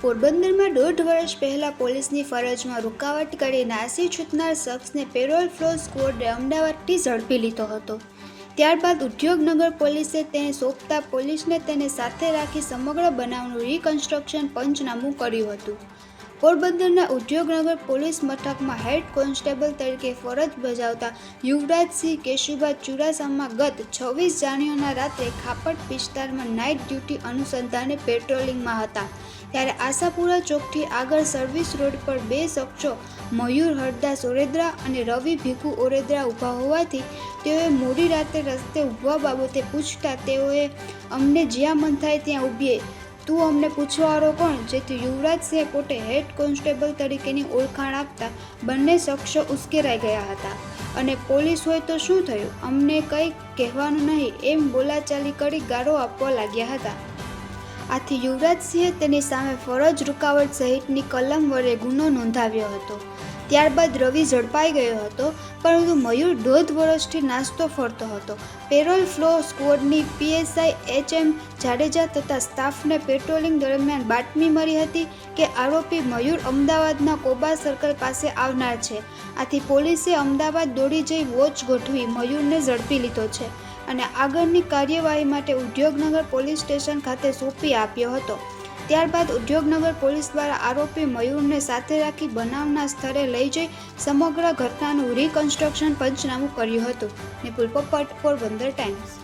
પોરબંદરમાં 1.5 વર્ષ પહેલા પોલીસની ફરજમાં રૂકાવટ કરી નાસી છૂટનાર શખ્સને પેરોલ ફ્લો સ્ક્વોડે અમદાવાદથી ઝડપી લીધો હતો। ત્યારબાદ ઉદ્યોગનગર પોલીસે તેને સોંપતા પોલીસને તેને સાથે રાખી સમગ્ર બનાવનું રિકન્સ્ટ્રક્શન પંચનામું કર્યું હતું। પોરબંદરના ઉદ્યોગનગર પોલીસ મથકમાં હેડ કોન્સ્ટેબલ તરીકે ફરજ બજાવતા યુવરાજસિંહ કેશુભા ચુડાસમા ગત 26 જાન્યુઆરીના રાત્રે ખાપટ વિસ્તારમાં નાઇટ ડ્યુટી અનુસંધાને પેટ્રોલિંગમાં હતા। ત્યારે આશાપુરા ચોકથી આગળ સર્વિસ રોડ પર બે શખ્સો મયુર હરદાસ ઓરેદ્રા અને રવિ ભીખુ ઓરેદ્રા ઊભા હોવાથી તેઓએ મોડી રાતે રસ્તે ઊભવા બાબતે પૂછતા તેઓએ અમને જ્યાં મન થાય ત્યાં ઊભીએ, તું અમને પૂછવાવાળો કોણ? જેથી યુવરાજસિંહે પોતે હેડ કોન્સ્ટેબલ તરીકેની ઓળખાણ આપતા બંને શખ્સો ઉશ્કેરાઈ ગયા હતા અને પોલીસ હોય તો શું થયું, અમને કંઈ કહેવાનું નહીં એમ બોલાચાલી કરી ગાળો આપવા લાગ્યા હતા। આથી યુવરાજસિંહે તેની સામે ફરજ રૂકાવટ સહિતની કલમ વડે ગુનો નોંધાવ્યો હતો। ત્યારબાદ રવિ ઝડપાઈ ગયો હતો, પરંતુ મયુર 1.5 વર્ષથી નાસ્તો ફરતો હતો। પેરોલ ફ્લો સ્ક્વોડની પીએસઆઈ એચ.એમ. જાડેજા તથા સ્ટાફને પેટ્રોલિંગ દરમિયાન બાતમી મળી હતી કે આરોપી મયુર અમદાવાદના કોબા સર્કલ પાસે આવનાર છે। આથી પોલીસે અમદાવાદ દોડી જઈ વોચ ગોઠવી મયુરને ઝડપી લીધો છે અને આગળની કાર્યવાહી માટે ઉદ્યોગનગર પોલીસ સ્ટેશન ખાતે સોંપી આપ્યો હતો। ત્યારબાદ ઉદ્યોગનગર પોલીસ દ્વારા આરોપી મયુરને સાથે રાખી બનાવના સ્થળે લઈ જઈ સમગ્ર ઘટનાનું રિકન્સ્ટ્રક્શન પંચનામું કર્યું હતું। નિપુલ પોપટ, પોરબંદર ટાઈમ્સ।